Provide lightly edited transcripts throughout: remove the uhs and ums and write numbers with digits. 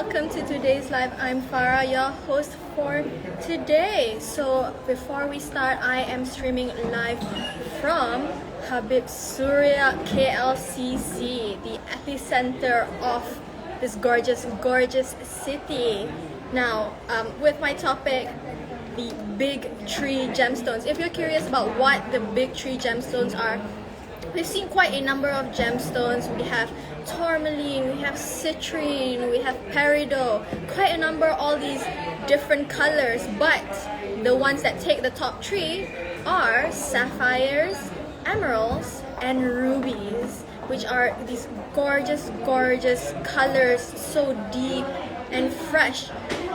welcome to today's live. I'm Farah, your host for today. So before we start, I am streaming live from Habib Surya KLCC, the epicenter of this gorgeous city. Now, with my topic, the big tree gemstones. If you're curious about what the big tree gemstones are, we've seen quite a number of gemstones. We have tourmaline, we have citrine, we have peridot, quite a number, all these different colors, but the ones that take the top three are sapphires, emeralds, and rubies, which are these gorgeous colors, so deep and fresh.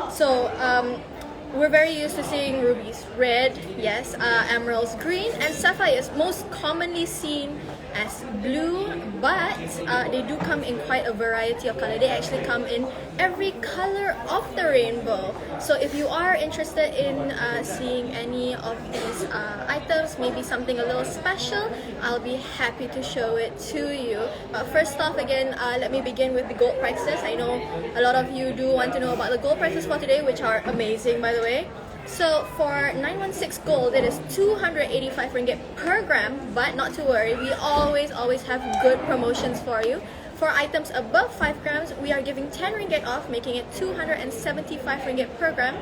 So we're very used to seeing rubies red, yes, emeralds green, and sapphires most commonly seen as blue, but they do come in quite a variety of color. They actually come in every color of the rainbow. So if you are interested in seeing any of these items, maybe something a little special, I'll be happy to show it to you. But first off, again, let me begin with the gold prices. I know a lot of you do want to know about the gold prices for today, which are amazing, by the way. So for 916 gold, it is 285 ringgit per gram, but not to worry, we always have good promotions for you. For items above 5 grams, we are giving 10 ringgit off, making it 275 ringgit per gram.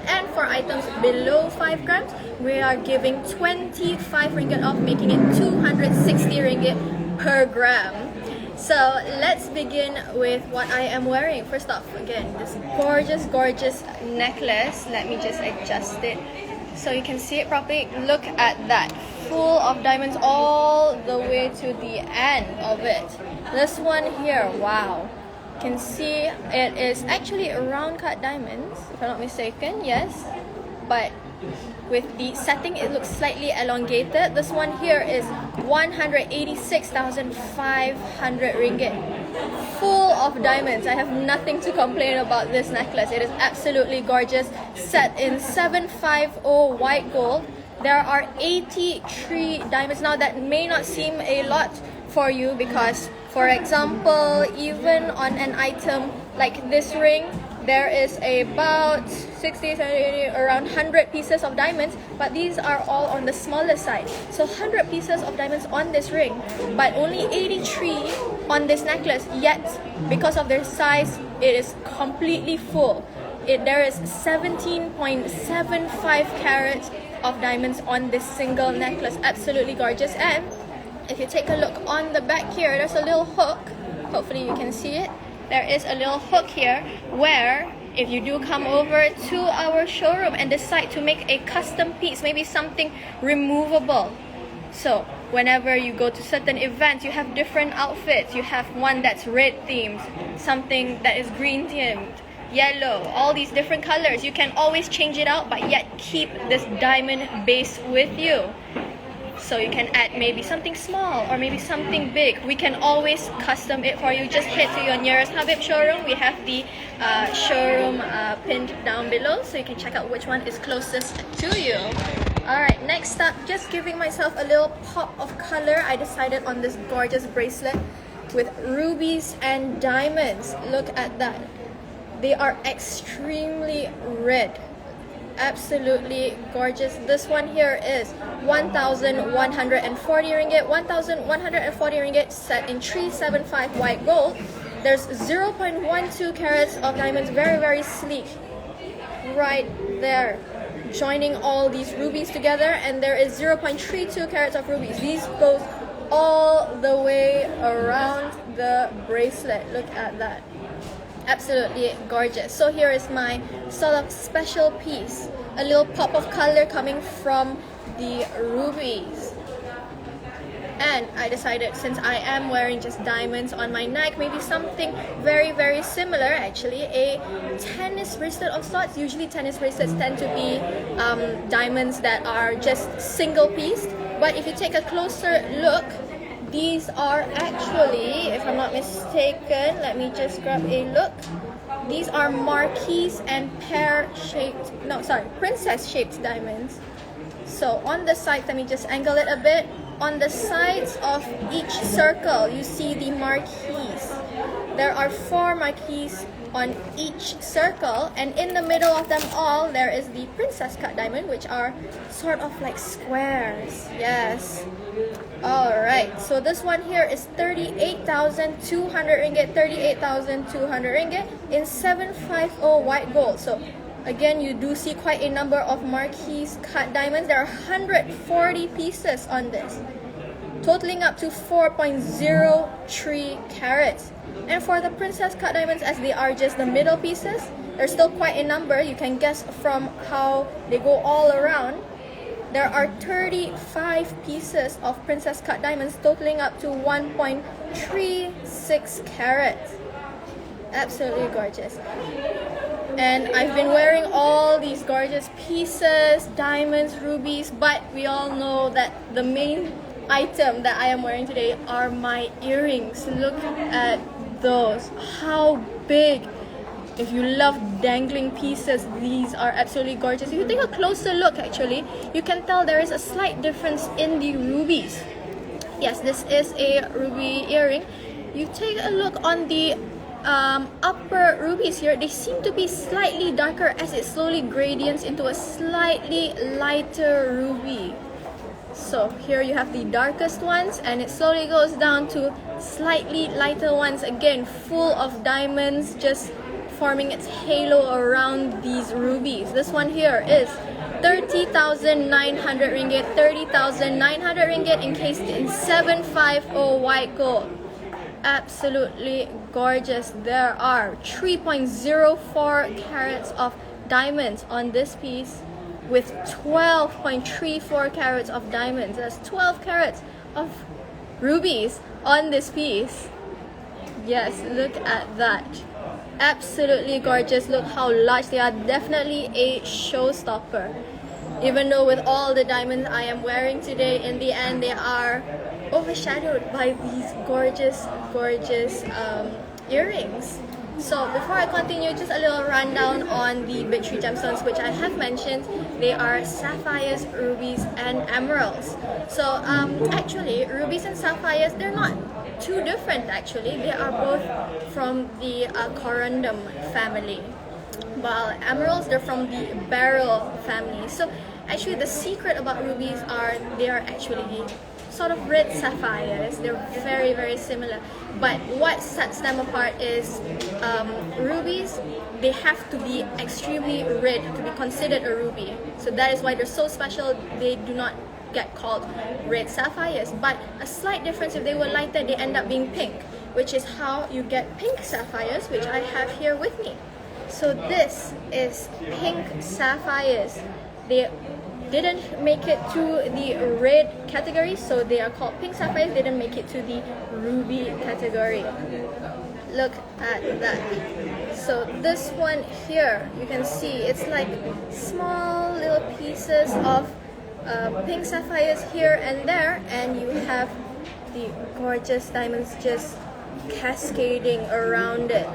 And for items below 5 grams, we are giving 25 ringgit off, making it 260 ringgit per gram. So let's begin with what I am wearing. First off, again, this gorgeous necklace. Let me just adjust it so you can see it properly. Look at that, full of diamonds all the way to the end of it. This one here, wow, you can see it is actually round cut diamonds, if I'm not mistaken, yes, but with the setting it looks slightly elongated. This one here is 186,500 ringgit, full of diamonds. I have nothing to complain about this necklace. It is absolutely gorgeous, set in 750 white gold. There are 83 diamonds. Now that may not seem a lot for you because, for example, even on an item like this ring, there is about 60, 70, around 100 pieces of diamonds, but these are all on the smaller side. So 100 pieces of diamonds on this ring, but only 83 on this necklace, yet because of their size, it is completely full. There is 17.75 carats of diamonds on this single necklace. Absolutely gorgeous. And if you take a look on the back here, there's a little hook. Hopefully you can see it. There is a little hook here where if you do come over to our showroom and decide to make a custom piece, maybe something removable. So whenever you go to certain events, you have different outfits. You have one that's red themed, something that is green themed, yellow, all these different colors. You can always change it out, but yet keep this diamond base with you. So you can add maybe something small or maybe something big. We can always custom it for you. Just head to your nearest Habib showroom. We have the showroom pinned down below, so you can check out which one is closest to you. Alright, next up, just giving myself a little pop of color, I decided on this gorgeous bracelet with rubies and diamonds. Look at that. They are extremely red. Absolutely gorgeous. This one here is 1,140 ringgit. 1,140 ringgit, set in 375 white gold. There's 0.12 carats of diamonds, very sleek, right there, joining all these rubies together. And there is 0.32 carats of rubies. These goes all the way around the bracelet. Look at that. Absolutely gorgeous. So here is my sort of special piece, a little pop of color coming from the rubies. And I decided, since I am wearing just diamonds on my neck, maybe something very similar, actually, a tennis bracelet of sorts. Usually tennis bracelets tend to be diamonds that are just single pieced, but if you take a closer look, these are actually, if I'm not mistaken, let me just grab a look. These are marquise and princess shaped diamonds. So on the side, let me just angle it a bit. On the sides of each circle, you see the marquise. There are 4 marquees on each circle, and in the middle of them all there is the princess cut diamond, which are sort of like squares. Yes. Alright, so this one here is 38,200 ringgit, 38,200 ringgit in 750 white gold. So again, you do see quite a number of marquees cut diamonds. There are 140 pieces on this, totaling up to 4.03 carats. And for the princess cut diamonds, as they are just the middle pieces, there's still quite a number. You can guess from how they go all around. There are 35 pieces of princess cut diamonds, totaling up to 1.36 carats. Absolutely gorgeous. And I've been wearing all these gorgeous pieces, diamonds, rubies, but we all know that the main item that I am wearing today are my earrings. Look at those. How big! If you love dangling pieces, these are absolutely gorgeous. If you take a closer look, actually, you can tell there is a slight difference in the rubies. Yes, this is a ruby earring. You take a look on the upper rubies here, they seem to be slightly darker as it slowly gradients into a slightly lighter ruby. So here you have the darkest ones, and it slowly goes down to slightly lighter ones, again full of diamonds, just forming its halo around these rubies. This one here is 30,900 ringgit, 30,900 ringgit encased in 750 white gold. Absolutely gorgeous. There are 3.04 carats of diamonds on this piece, with 12.34 carats of diamonds. That's 12 carats of rubies on this piece. Yes, look at that. Absolutely gorgeous. Look how large they are. Definitely a showstopper. Even though with all the diamonds I am wearing today, in the end they are overshadowed by these gorgeous earrings. So before I continue, just a little rundown on the big 3 gemstones which I have mentioned. They are sapphires, rubies, and emeralds. So actually, rubies and sapphires, they're not too different actually. They are both from the corundum family, while emeralds, they're from the beryl family. So actually the secret about rubies are they are actually sort of red sapphires. They're very similar, but what sets them apart is rubies, they have to be extremely red to be considered a ruby. So that is why they're so special. They do not get called red sapphires, but a slight difference, if they were lighter, they end up being pink, which is how you get pink sapphires, which I have here with me. So this is pink sapphires. They didn't make it to the red category, so they are called pink sapphires. They didn't make it to the ruby category. Look at that. So this one here, you can see it's like small little pieces of pink sapphires here and there, and you have the gorgeous diamonds just cascading around it.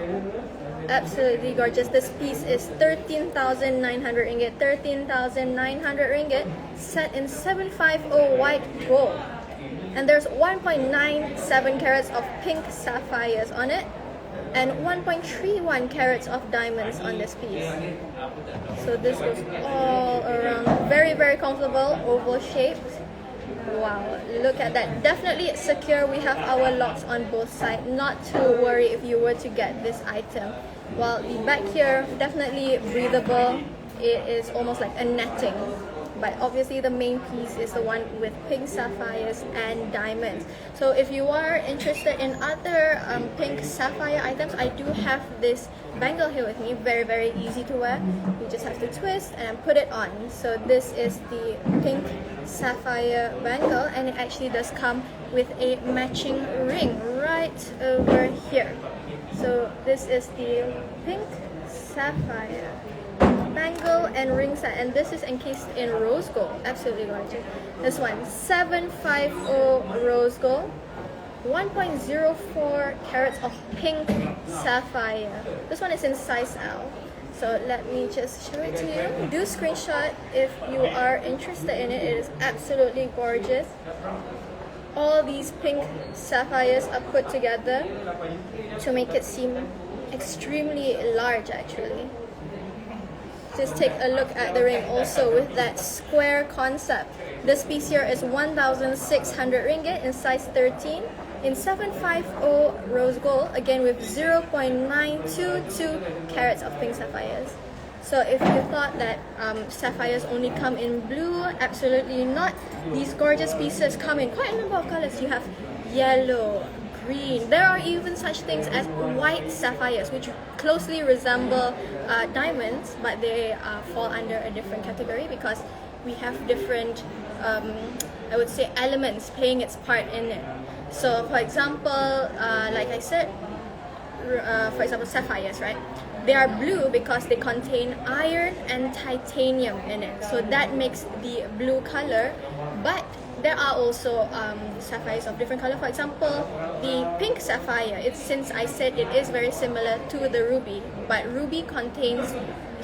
Absolutely gorgeous. This piece is 13,900 ringgit, 13,900 ringgit, set in 750 white gold. And there's 1.97 carats of pink sapphires on it, and 1.31 carats of diamonds on this piece. So this goes all around. Very comfortable, oval shaped. Wow, look at that. Definitely secure. We have our locks on both sides. Not to worry if you were to get this item. While the back here, definitely breathable. It is almost like a netting. But obviously the main piece is the one with pink sapphires and diamonds. So if you are interested in other pink sapphire items, I do have this bangle here with me. Very easy to wear. You just have to twist and put it on. So this is the pink sapphire bangle, and it actually does come with a matching ring right over here. So this is the pink sapphire bangle and ring set, and this is encased in rose gold. Absolutely gorgeous. This one, 750 rose gold, 1.04 carats of pink sapphire. This one is in size L. So let me just show it to you. Do screenshot if you are interested in it. It is absolutely gorgeous. all these pink sapphires are put together to make it seem extremely large actually. Just take a look at the ring also with that square concept. This piece here is 1,600 ringgit in size 13 in 750 rose gold, again with 0.922 carats of pink sapphires. So if you thought that sapphires only come in blue, absolutely not. These gorgeous pieces come in quite a number of colors. You have yellow, green. There are even such things as white sapphires, which closely resemble diamonds, but they fall under a different category because we have different, I would say, elements playing its part in it. So for example, like I said, for example, sapphires, right? They are blue because they contain iron and titanium in it. So that makes the blue color. But there are also sapphires of different color. For example, the pink sapphire, since I said it is very similar to the ruby, but ruby contains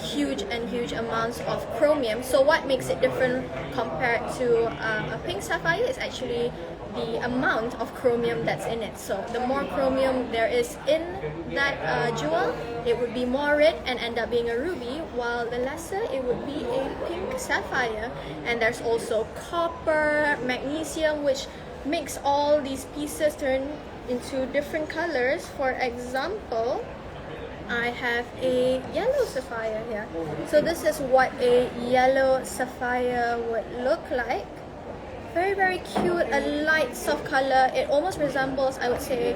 huge amounts of chromium. So what makes it different compared to a pink sapphire is actually the amount of chromium that's in it. So the more chromium there is in that jewel, it would be more red and end up being a ruby, while the lesser it would be a pink sapphire. And there's also copper, magnesium, which makes all these pieces turn into different colors. For example, I have a yellow sapphire here. So this is what a yellow sapphire would look like. Very cute, a light soft color. It almost resembles, I would say,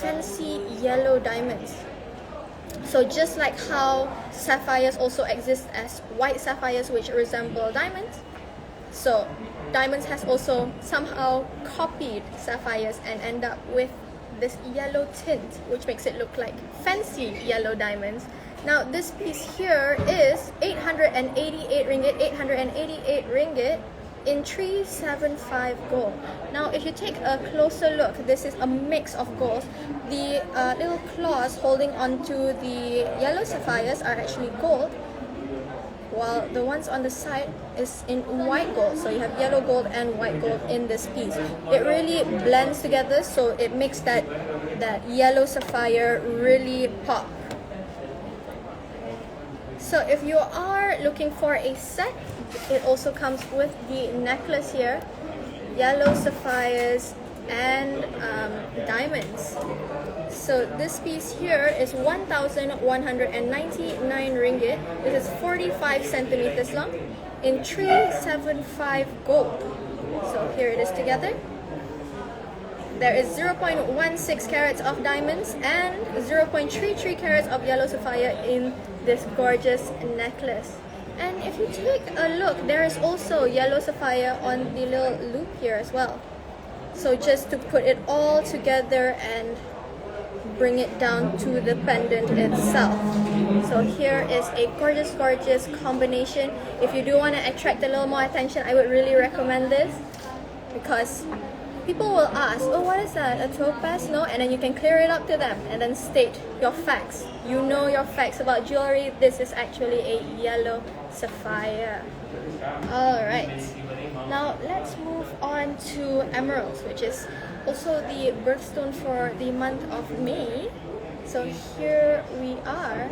fancy yellow diamonds. So just like how sapphires also exist as white sapphires which resemble diamonds, so diamonds has also somehow copied sapphires and end up with this yellow tint, which makes it look like fancy yellow diamonds. Now this piece here is 888 ringgit, 888 ringgit in 375 gold. Now if you take a closer look, this is a mix of golds. The little claws holding onto the yellow sapphires are actually gold, while the ones on the side is in white gold. So you have yellow gold and white gold in this piece. It really blends together, so it makes that yellow sapphire really pop. So if you are looking for a set, it also comes with the necklace here, yellow sapphires and diamonds. So this piece here is 1,199 ringgit. This is 45 centimeters long in 375 gold. So here it is together. There is 0.16 carats of diamonds and 0.33 carats of yellow sapphire in this gorgeous necklace. And if you take a look, there is also yellow sapphire on the little loop here as well. So just to put it all together and bring it down to the pendant itself. So here is a gorgeous combination. If you do want to attract a little more attention, I would really recommend this, because people will ask, oh, what is that, a topaz? No? And then you can clear it up to them and then state your facts. You know your facts about jewelry. This is actually a yellow sapphire. Alright, now let's move on to emeralds, which is also the birthstone for the month of May. So here we are.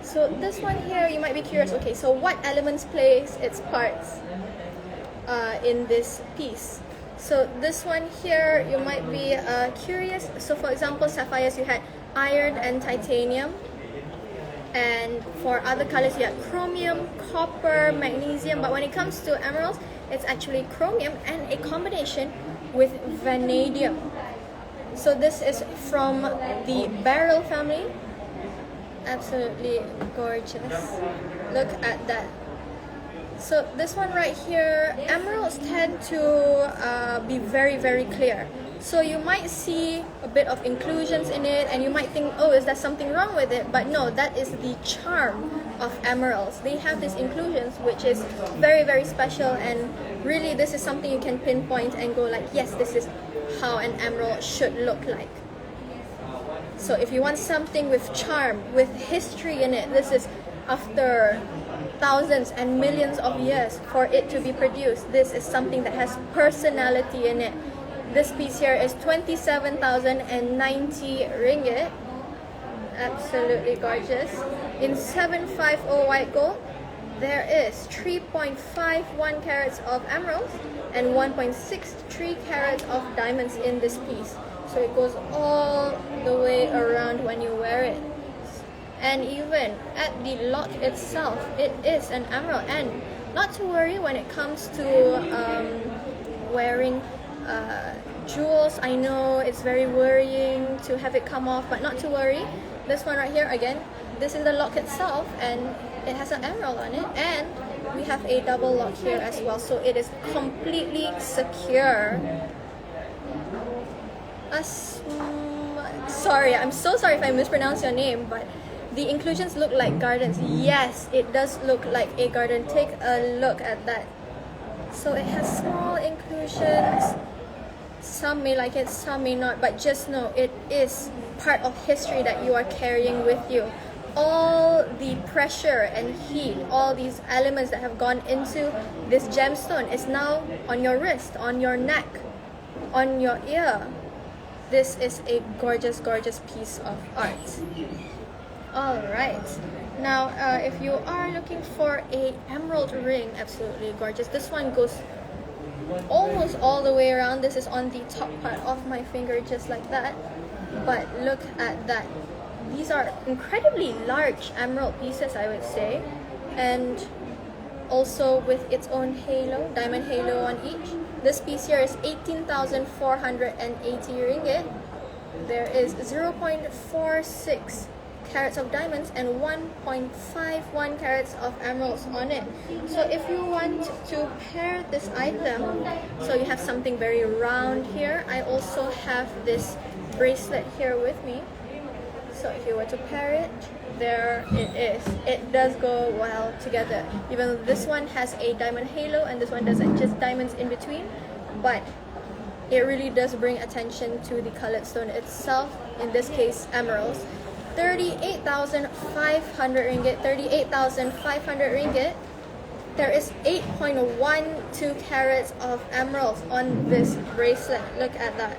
So this one here, you might be curious, okay, so what elements plays its parts in this piece? So this one here, you might be curious. So for example, sapphires, you had iron and titanium. And for other colors, you had chromium, copper, magnesium. But when it comes to emeralds, it's actually chromium and a combination with vanadium. So this is from the beryl family. Absolutely gorgeous. Look at that. So this one right here, emeralds tend to be very clear. So you might see a bit of inclusions in it and you might think, oh, is there something wrong with it? But no, that is the charm of emeralds. They have these inclusions which is very special, and really this is something you can pinpoint and go like, yes, this is how an emerald should look like. So if you want something with charm, with history in it, this is after thousands and millions of years for it to be produced. This is something that has personality in it. This piece here is 27,090 ringgit. Absolutely gorgeous. In 750 white gold, there is 3.51 carats of emeralds and 1.63 carats of diamonds in this piece. So it goes all the way around when you wear it. And even at the lock itself, it is an emerald. And not to worry when it comes to wearing jewels. I know it's very worrying to have it come off, but not to worry. This one right here, again, this is the lock itself, and it has an emerald on it, and we have a double lock here as well, so it is completely secure. Sorry, I'm so sorry if I mispronounce your name, but the inclusions look like gardens. Yes, it does look like a garden. Take a look at that. So it has small inclusions. Some may like it, some may not, but just know it is part of history that you are carrying with you. All the pressure and heat, all these elements that have gone into this gemstone is now on your wrist, on your neck, on your ear. This is a gorgeous, gorgeous piece of art. Alright, now if you are looking for a emerald ring, absolutely gorgeous. This one goes almost all the way around. This is on the top part of my finger, just like that. But look at that. These are incredibly large emerald pieces, I would say, and also with its own halo, diamond halo on each. This piece here is 18,480 ringgit. There is 0.46 carats of diamonds and 1.51 carats of emeralds on it. So if you want to pair this item, so you have something very round here, I also have this bracelet here with me. So if you were to pair it, there it is. It does go well together. Even though this one has a diamond halo and this one doesn't, just diamonds in between, but it really does bring attention to the colored stone itself, in this case emeralds. 38,500 ringgit, 38,500 ringgit. There is 8.12 carats of emeralds on this bracelet. Look at that.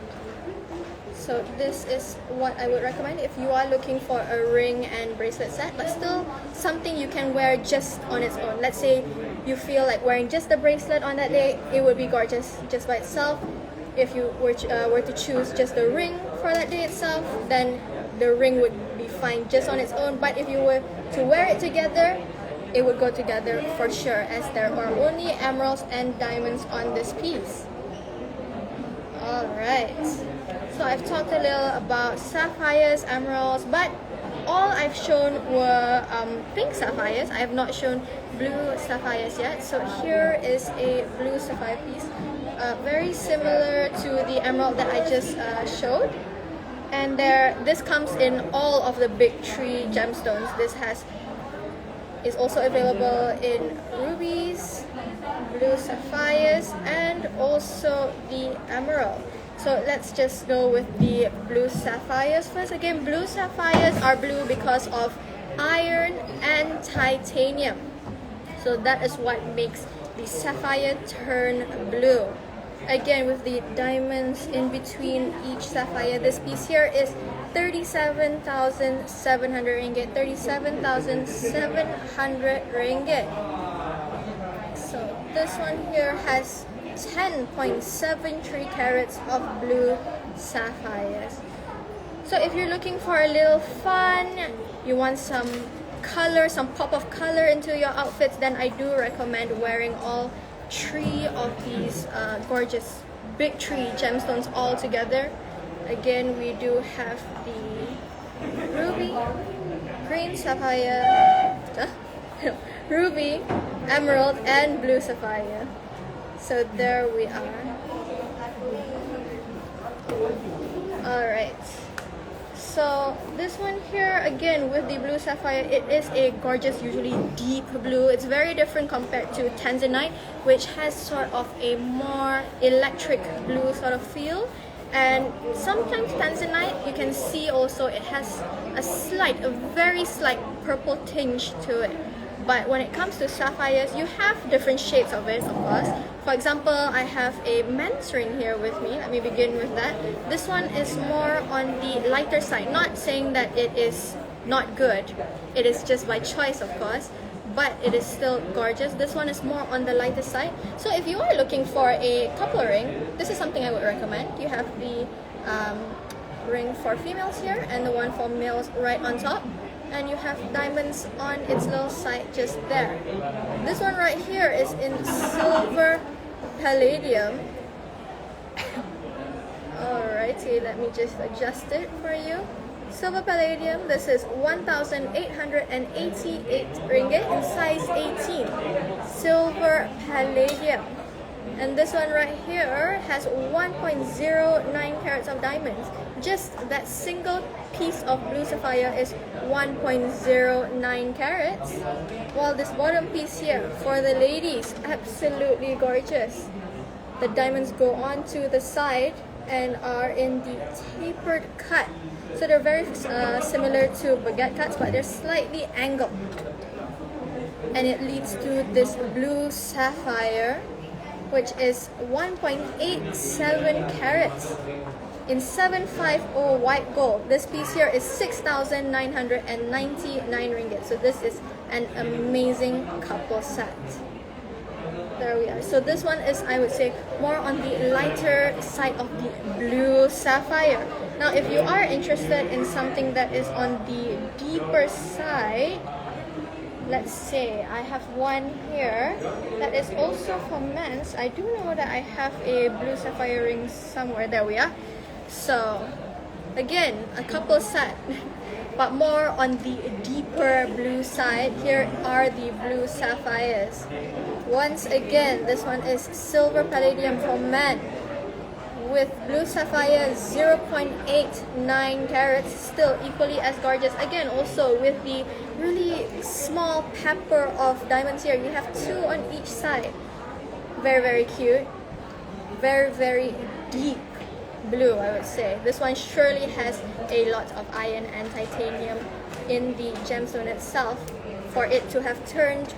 So this is what I would recommend if you are looking for a ring and bracelet set, but still something you can wear just on its own. Let's say you feel like wearing just the bracelet on that day, it would be gorgeous just by itself. If you were to choose just the ring for that day itself, then the ring would be fine just on its own. But if you were to wear it together, it would go together for sure, as there are only emeralds and diamonds on this piece. Alright, so I've talked a little about sapphires, emeralds, but all I've shown were pink sapphires. I have not shown blue sapphires yet. So here is a blue sapphire piece, very similar to the emerald that I just showed. And this comes in all of the big three gemstones. This is also available in rubies, blue sapphires, and also the emerald. So let's just go with the blue sapphires first. Again, blue sapphires are blue because of iron and titanium. So that is what makes the sapphire turn blue. Again, with the diamonds in between each sapphire, this piece here is 37,700 ringgit. 37,700 ringgit. So this one here has 10.73 carats of blue sapphires. So if you're looking for a little fun, you want some color, some pop of color into your outfits, then I do recommend wearing all three of these gorgeous big three gemstones all together. Again, we do have the ruby, green sapphire, ruby, emerald, and blue sapphire. So there we are. Alright. So this one here, again with the blue sapphire, it is a gorgeous, usually deep blue. It's very different compared to tanzanite, which has sort of a more electric blue sort of feel. And sometimes tanzanite, you can see also it has a very slight purple tinge to it. But when it comes to sapphires, you have different shades of it, of course. For example, I have a men's ring here with me. Let me begin with that. This one is more on the lighter side. Not saying that it is not good. It is just by choice, of course. But it is still gorgeous. This one is more on the lighter side. So if you are looking for a couple ring, this is something I would recommend. You have the ring for females here and the one for males right on top. And you have diamonds on its little side just there. This one right here is in silver palladium. Alrighty, let me just adjust it for you. Silver palladium, this is 1,888 ringgit in size 18. Silver palladium. And this one right here has 1.09 carats of diamonds. Just that single piece of blue sapphire is 1.09 carats. While this bottom piece here, for the ladies, absolutely gorgeous. The diamonds go on to the side and are in the tapered cut. So they're very similar to baguette cuts, but they're slightly angled. And it leads to this blue sapphire, which is 1.87 carats in 750 white gold. This piece here is 6,999 ringgit. So this is an amazing couple set. There we are. So this one is, I would say, more on the lighter side of the blue sapphire. Now, if you are interested in something that is on the deeper side, let's say I have one here that is also for men's. I do know that I have a blue sapphire ring somewhere. There we are. So again, a couple set, but more on the deeper blue side. Here are the blue sapphires. Once again, this one is silver palladium for men with blue sapphire 0.89 carats, still equally as gorgeous. Again, also with the really small pepper of diamonds here. You have two on each side. Very, very cute. Very, very deep blue, I would say. This one surely has a lot of iron and titanium in the gemstone itself for it to have turned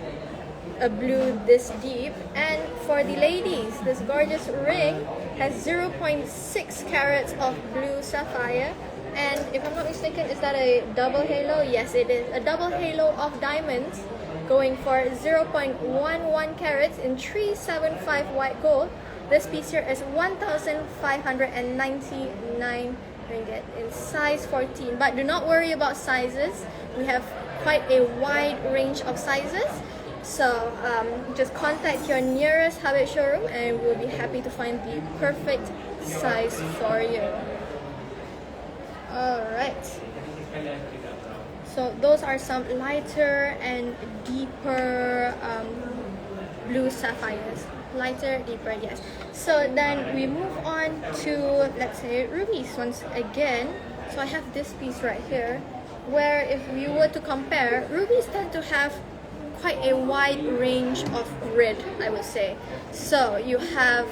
a blue this deep. And for the ladies, this gorgeous ring has 0.6 carats of blue sapphire. And if I'm not mistaken, is that a double halo? Yes, it is. A double halo of diamonds going for 0.11 carats in 375 white gold. This piece here is 1,599 ringgit in size 14. But do not worry about sizes. We have quite a wide range of sizes. So just contact your nearest Habib showroom and we'll be happy to find the perfect size for you. Alright. So those are some lighter and deeper blue sapphires. Lighter, deeper, yes. So then we move on to, let's say, rubies once again. So I have this piece right here, where if we were to compare, rubies tend to have quite a wide range of red, I would say. So you have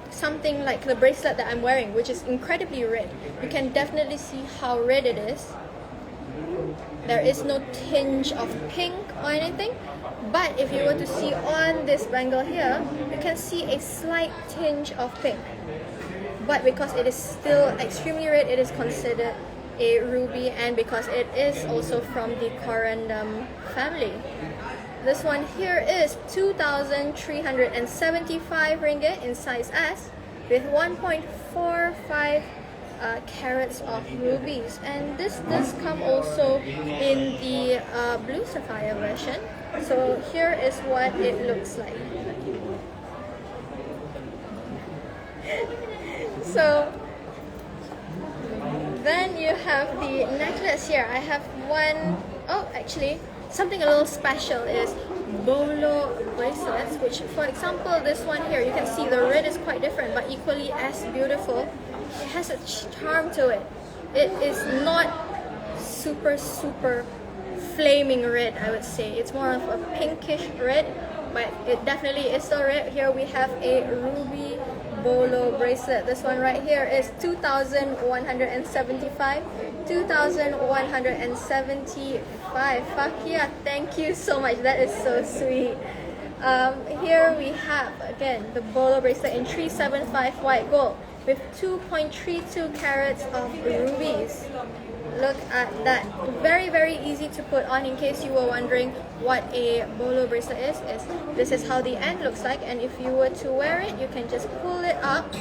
something like the bracelet that I'm wearing, which is incredibly red. You can definitely see how red it is. There is no tinge of pink or anything. But if you were to see on this bangle here, you can see a slight tinge of pink. But because it is still extremely red, it is considered a ruby, and because it is also from the corundum family. This one here is 2,375 ringgit in size S with 1.45 carats of rubies. And this does come also in the blue sapphire version. So here is what it looks like. So then you have the necklace here. I have one, oh actually something a little special is bolo bracelets, which for example this one here, you can see the red is quite different but equally as beautiful. It has a charm to it. It is not super flaming red, I would say. It's more of a pinkish red, but it definitely is still red. Here we have a ruby bolo bracelet. This one right here is 2,175 2,175. Fakia, thank you so much. That is so sweet. Here we have again the bolo bracelet in 375 white gold with 2.32 carats of rubies. Look at that. Very, very easy to put on. In case you were wondering what a bolo bracelet is this is how the end looks like, and if you were to wear it, you can just pull it up.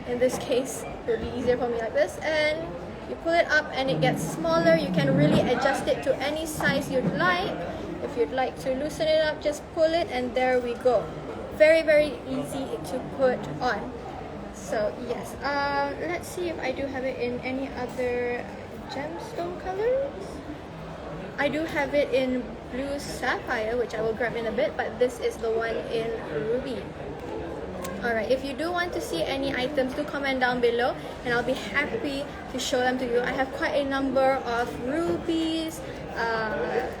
In this case, it will be easier for me like this, and you pull it up and it gets smaller. You can really adjust it to any size you'd like. If you'd like to loosen it up, just pull it and there we go. Very, very easy to put on. So yes, let's see if I do have it in any other gemstone colors. I do have it in blue sapphire, which I will grab in a bit, but this is the one in ruby. Alright, if you do want to see any items, do comment down below and I'll be happy to show them to you. I have quite a number of rubies,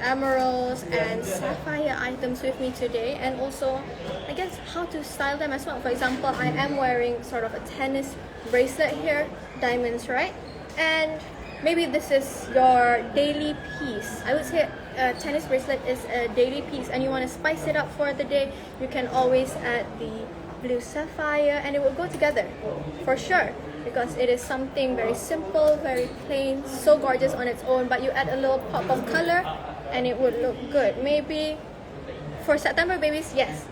emeralds and sapphire items with me today, and also I guess how to style them as well. For example, I am wearing sort of a tennis bracelet here, diamonds, right? And maybe this is your daily piece. I would say a tennis bracelet is a daily piece and you want to spice it up for the day, you can always add the blue sapphire and it will go together for sure, because it is something very simple, very plain, so gorgeous on its own, but you add a little pop of color and it would look good. Maybe for September babies, yes,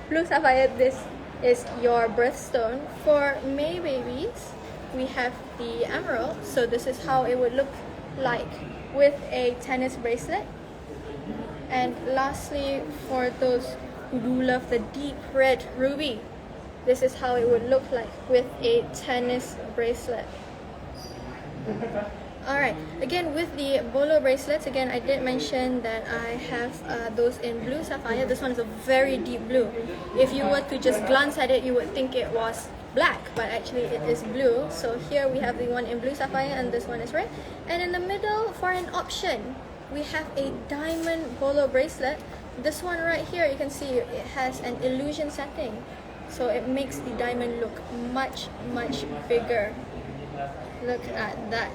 blue sapphire, this is your birthstone. For May babies, we have the emerald, so this is how it would look like with a tennis bracelet. And lastly, for those who do love the deep red ruby, this is how it would look like with a tennis bracelet. Alright, again with the bolo bracelets, again I did mention that I have those in blue sapphire. This one is a very deep blue. If you were to just glance at it, you would think it was black, but actually it is blue. So here we have the one in blue sapphire and this one is red. And in the middle, for an option, we have a diamond bolo bracelet. This one right here, you can see it has an illusion setting, so it makes the diamond look much bigger. Look at that.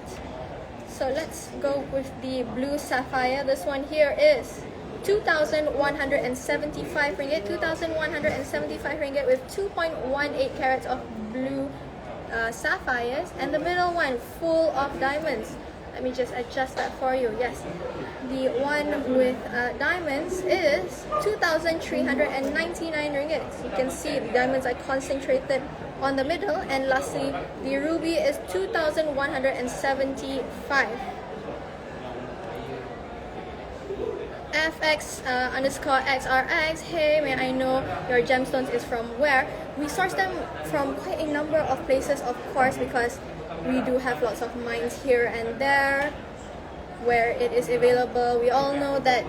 So let's go with the blue sapphire. This one here is 2,175 ringgit. 2,175 ringgit with 2.18 carats of blue sapphires, and the middle one full of diamonds. Let me just adjust that for you. Yes, the one with diamonds is 2,399 ringgit. You can see the diamonds are concentrated on the middle. And lastly, the ruby is 2,175. FX_XRX, hey, may I know your gemstones is from where? We source them from quite a number of places, of course, because we do have lots of mines here and there where it is available. We all know that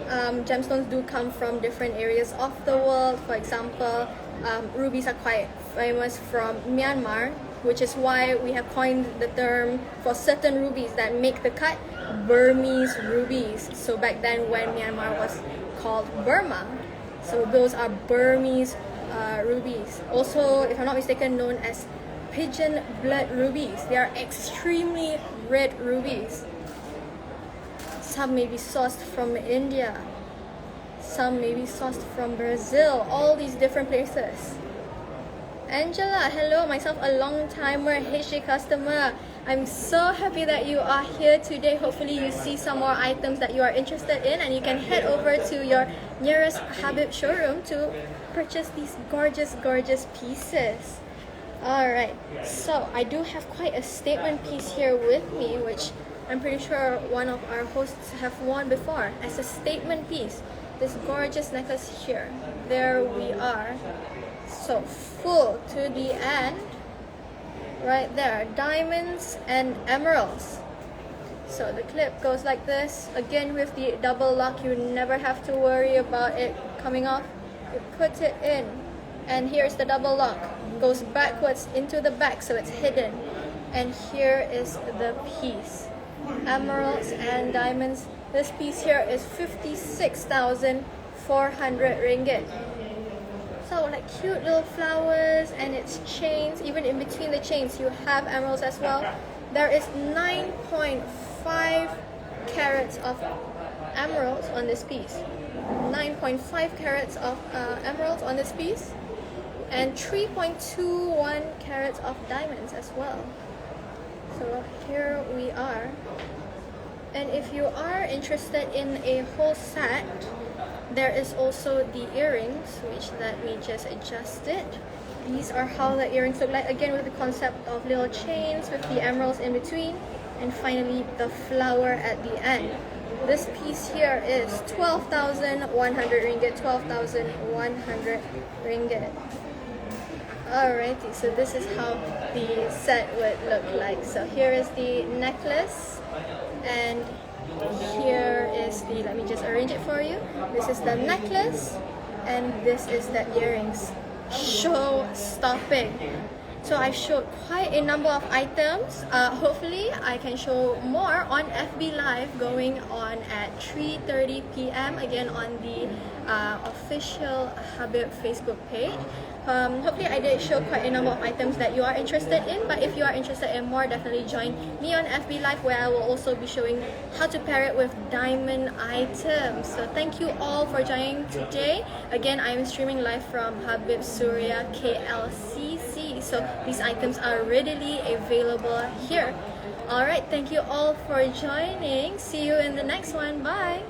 gemstones do come from different areas of the world. For example, rubies are quite famous from Myanmar, which is why we have coined the term for certain rubies that make the cut, Burmese rubies. So back then when Myanmar was called Burma, so those are Burmese rubies. Also, if I'm not mistaken, known as pigeon blood rubies. They are extremely red rubies. Some may be sourced from India, some may be sourced from Brazil, all these different places. Angela, hello, myself a long timer HG customer. I'm so happy that you are here today. Hopefully you see some more items that you are interested in and you can head over to your nearest Habib showroom to purchase these gorgeous pieces. Alright, so I do have quite a statement piece here with me, which I'm pretty sure one of our hosts have worn before as a statement piece. This gorgeous necklace here. There we are. So full to the end. Right there. Diamonds and emeralds. So the clip goes like this. Again with the double lock, you never have to worry about it coming off. You put it in. And here's the double lock. Goes backwards into the back so it's hidden. And here is the piece. Emeralds and diamonds. This piece here is 56,400 ringgit. So like cute little flowers and its chains. Even in between the chains you have emeralds as well. There is 9.5 carats of emeralds on this piece. 9.5 carats of emeralds on this piece, and 3.21 carats of diamonds as well. So here we are. And if you are interested in a whole set, there is also the earrings, which let me just adjust it. These are how the earrings look like, again with the concept of little chains with the emeralds in between, and finally the flower at the end. This piece here is 12,100 ringgit, 12,100 ringgit. Alrighty, so this is how the set would look like. So here is the necklace, and here is the, let me just arrange it for you. This is the necklace, and this is the earrings. Show-stopping. So I showed quite a number of items. Hopefully I can show more on FB Live going on at 3:30 p.m. again on the official Habib Facebook page. Hopefully I did show quite a number of items that you are interested in, but if you are interested in more, definitely join me on FB Live, where I will also be showing how to pair it with diamond items. So thank you all for joining today. Again, I am streaming live from Habib Surya KLCC, so these items are readily available here. Alright, thank you all for joining. See you in the next one. Bye!